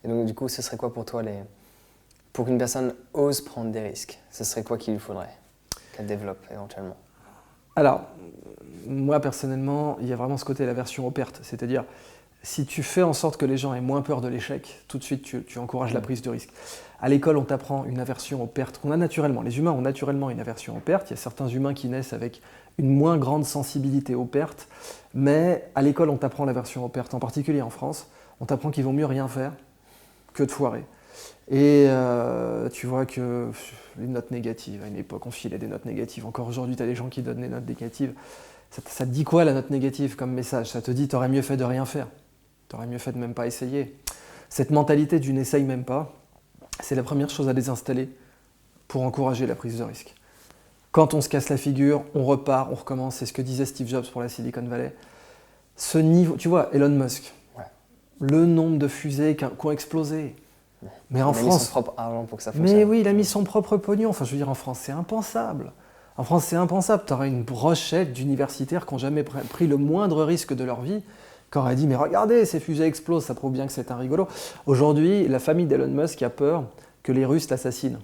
Et donc, du coup, ce serait quoi pour toi pour qu'une personne ose prendre des risques? Ce serait quoi qu'il lui faudrait qu'elle développe éventuellement? Alors, moi personnellement, il y a vraiment ce côté l'aversion aux pertes. C'est-à-dire, si tu fais en sorte que les gens aient moins peur de l'échec, tout de suite tu encourages la prise de risque. À l'école, on t'apprend une aversion aux pertes qu'on a naturellement. Les humains ont naturellement une aversion aux pertes. Il y a certains humains qui naissent avec une moins grande sensibilité aux pertes. Mais à l'école, on t'apprend l'aversion aux pertes. En particulier en France, on t'apprend qu'il vaut mieux rien faire que de foirer. Et tu vois que les notes négatives, à une époque, on filait des notes négatives. Encore aujourd'hui, tu as des gens qui donnent des notes négatives. Ça te dit quoi la note négative comme message? Ça te dit t'aurais mieux fait de rien faire. T'aurais mieux fait de même pas essayer. Cette mentalité du n'essaye même pas, c'est la première chose à désinstaller pour encourager la prise de risque. Quand on se casse la figure, on repart, on recommence. C'est ce que disait Steve Jobs pour la Silicon Valley. Ce niveau, tu vois, Elon Musk, le nombre de fusées qui ont explosé. Mais en France, il a mis son propre argent pour que ça fonctionne. Mais oui, il a mis son propre pognon. Enfin, je veux dire, en France, c'est impensable. En France, c'est impensable. Tu aurais une brochette d'universitaires qui n'ont jamais pris le moindre risque de leur vie, qui auraient dit, mais regardez, ces fusées explosent, ça prouve bien que c'est un rigolo. Aujourd'hui, la famille d'Elon Musk a peur que les Russes l'assassinent.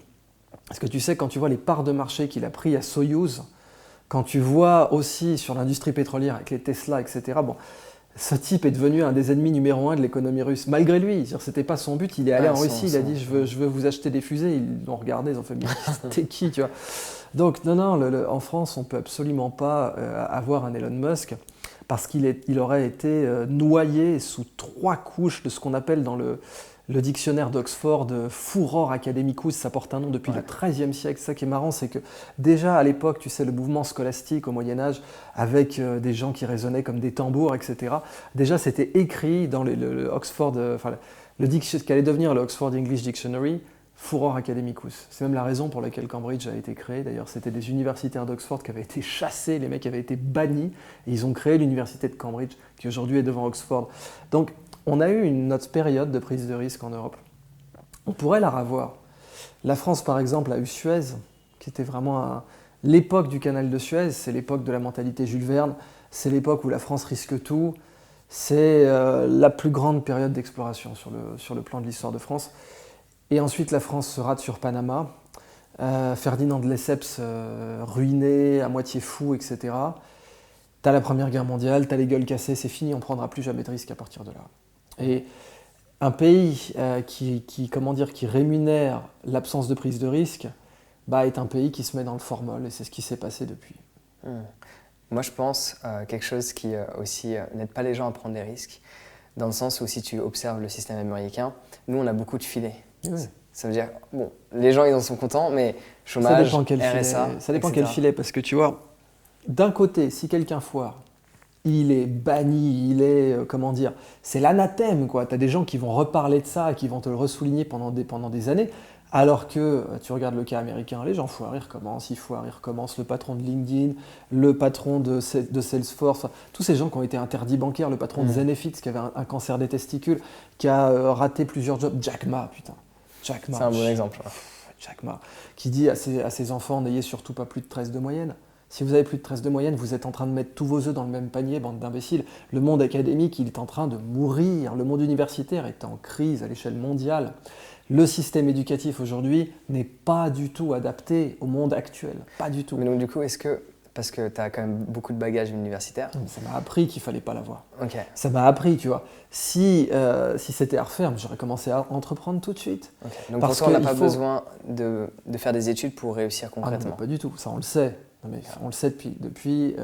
Parce que tu sais, quand tu vois les parts de marché qu'il a pris à Soyouz, quand tu vois aussi sur l'industrie pétrolière avec les Tesla, etc., bon, ce type est devenu un des ennemis numéro 1 de l'économie russe, malgré lui. Ce n'était pas son but, il est allé en Russie, il a dit je veux vous acheter des fusées, ils l'ont regardé, ils ont fait mais t'es qui, tu vois. Donc non, en France, on ne peut absolument pas avoir un Elon Musk parce qu'il aurait été noyé sous 3 couches de ce qu'on appelle dans le dictionnaire d'Oxford, Furor Academicus, ça porte un nom depuis le XIIIe siècle. Ça qui est marrant, c'est que déjà à l'époque, tu sais, le mouvement scolastique au Moyen-Âge, avec des gens qui résonnaient comme des tambours, etc., déjà c'était écrit dans le Oxford, ce qu'allait devenir le Oxford English Dictionary, Furor Academicus. C'est même la raison pour laquelle Cambridge a été créé. D'ailleurs, c'était des universitaires d'Oxford qui avaient été chassés, les mecs avaient été bannis, et ils ont créé l'université de Cambridge, qui aujourd'hui est devant Oxford. Donc, on a eu notre période de prise de risque en Europe. On pourrait la revoir. La France, par exemple, a eu Suez, qui était vraiment l'époque du canal de Suez, c'est l'époque de la mentalité Jules Verne, c'est l'époque où la France risque tout, c'est la plus grande période d'exploration sur le plan de l'histoire de France. Et ensuite, la France se rate sur Panama, Ferdinand de Lesseps ruiné, à moitié fou, etc. T'as la Première Guerre mondiale, t'as les gueules cassées, c'est fini, on ne prendra plus jamais de risque à partir de là. Et un pays qui rémunère l'absence de prise de risque est un pays qui se met dans le formol, et c'est ce qui s'est passé depuis. Moi, je pense quelque chose qui aussi n'aide pas les gens à prendre des risques, dans le sens où si tu observes le système américain, nous, on a beaucoup de filets. Oui. Ça veut dire, bon, les gens, ils en sont contents, mais chômage, RSA, ça dépend quel etc. filet, parce que tu vois, d'un côté, si quelqu'un foire, il est banni, c'est l'anathème, quoi. Tu as des gens qui vont reparler de ça et qui vont te le ressouligner pendant des années, alors que tu regardes le cas américain, les gens foirent, ils recommencent, le patron de LinkedIn, le patron de Salesforce, tous ces gens qui ont été interdits bancaires, le patron de Zenefits qui avait un cancer des testicules, qui a raté plusieurs jobs, Jack Ma, putain. Jack Ma, c'est un bon exemple. Jack Ma, qui dit à ses enfants, n'ayez surtout pas plus de 13 de moyenne. Si vous avez plus de 13 de moyenne, vous êtes en train de mettre tous vos œufs dans le même panier, bande d'imbéciles. Le monde académique, il est en train de mourir. Le monde universitaire est en crise à l'échelle mondiale. Le système éducatif aujourd'hui n'est pas du tout adapté au monde actuel. Pas du tout. Mais donc du coup, parce que tu as quand même beaucoup de bagages universitaires. Ça m'a appris qu'il ne fallait pas l'avoir. Okay. Ça m'a appris, tu vois. Si c'était à refaire, j'aurais commencé à entreprendre tout de suite. Okay. Donc pour toi, on n'a pas besoin de faire des études pour réussir concrètement. Non, pas du tout, ça on le sait. Mais on le sait depuis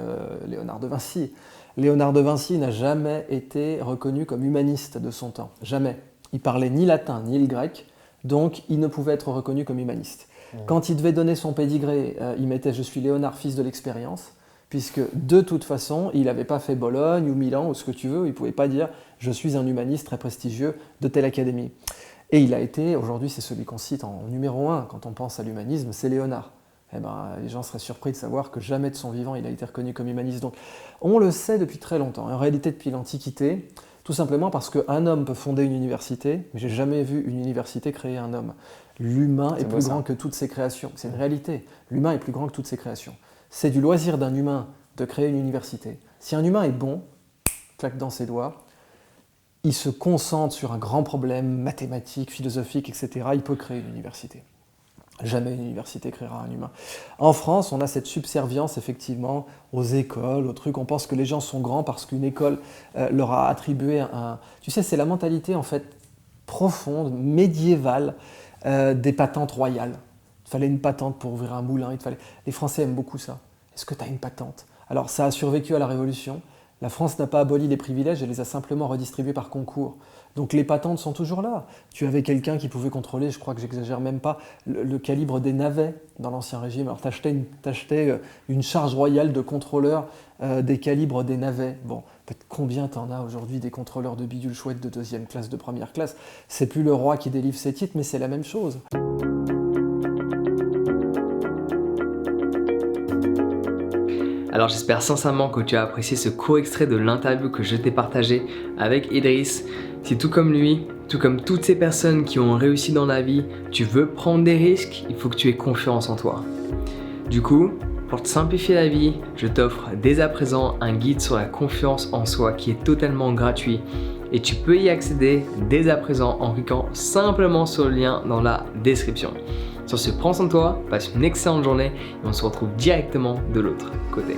Léonard de Vinci. Léonard de Vinci n'a jamais été reconnu comme humaniste de son temps. Jamais. Il parlait ni latin ni le grec, donc il ne pouvait être reconnu comme humaniste. Quand il devait donner son pédigré, il mettait « Je suis Léonard, fils de l'expérience », puisque de toute façon, il n'avait pas fait Bologne ou Milan ou ce que tu veux, il ne pouvait pas dire « Je suis un humaniste très prestigieux de telle académie ». Et il a été, aujourd'hui c'est celui qu'on cite en numéro 1 quand on pense à l'humanisme, c'est Léonard. Les gens seraient surpris de savoir que jamais de son vivant il a été reconnu comme humaniste. Donc on le sait depuis très longtemps, en réalité depuis l'Antiquité, tout simplement parce qu'un homme peut fonder une université, mais j'ai jamais vu une université créer un homme. L'humain est plus grand que toutes ses créations, c'est une réalité. L'humain est plus grand que toutes ses créations. C'est du loisir d'un humain de créer une université. Si un humain est bon, claque dans ses doigts, il se concentre sur un grand problème mathématique, philosophique, etc., il peut créer une université. Jamais une université créera un humain. En France, on a cette subservience effectivement aux écoles, aux trucs. On pense que les gens sont grands parce qu'une école leur a attribué un... Tu sais, c'est la mentalité en fait profonde, médiévale des patentes royales. Il fallait une patente pour ouvrir un moulin. Les Français aiment beaucoup ça. Est-ce que tu as une patente? Alors ça a survécu à la Révolution. La France n'a pas aboli les privilèges, elle les a simplement redistribués par concours. Donc les patentes sont toujours là. Tu avais quelqu'un qui pouvait contrôler, je crois que j'exagère même pas, le calibre des navets dans l'Ancien Régime. Alors t'achetais une charge royale de contrôleur des calibres des navets. Bon, peut-être combien t'en as aujourd'hui des contrôleurs de bidule chouette de 2e classe, de 1re classe? C'est plus le roi qui délivre ses titres, mais c'est la même chose. Alors j'espère sincèrement que tu as apprécié ce court extrait de l'interview que je t'ai partagé avec Idriss. Si tout comme lui, tout comme toutes ces personnes qui ont réussi dans la vie, tu veux prendre des risques, il faut que tu aies confiance en toi. Du coup, pour te simplifier la vie, je t'offre dès à présent un guide sur la confiance en soi qui est totalement gratuit. Et tu peux y accéder dès à présent en cliquant simplement sur le lien dans la description. Sur ce, prends soin de toi, passe une excellente journée et on se retrouve directement de l'autre côté.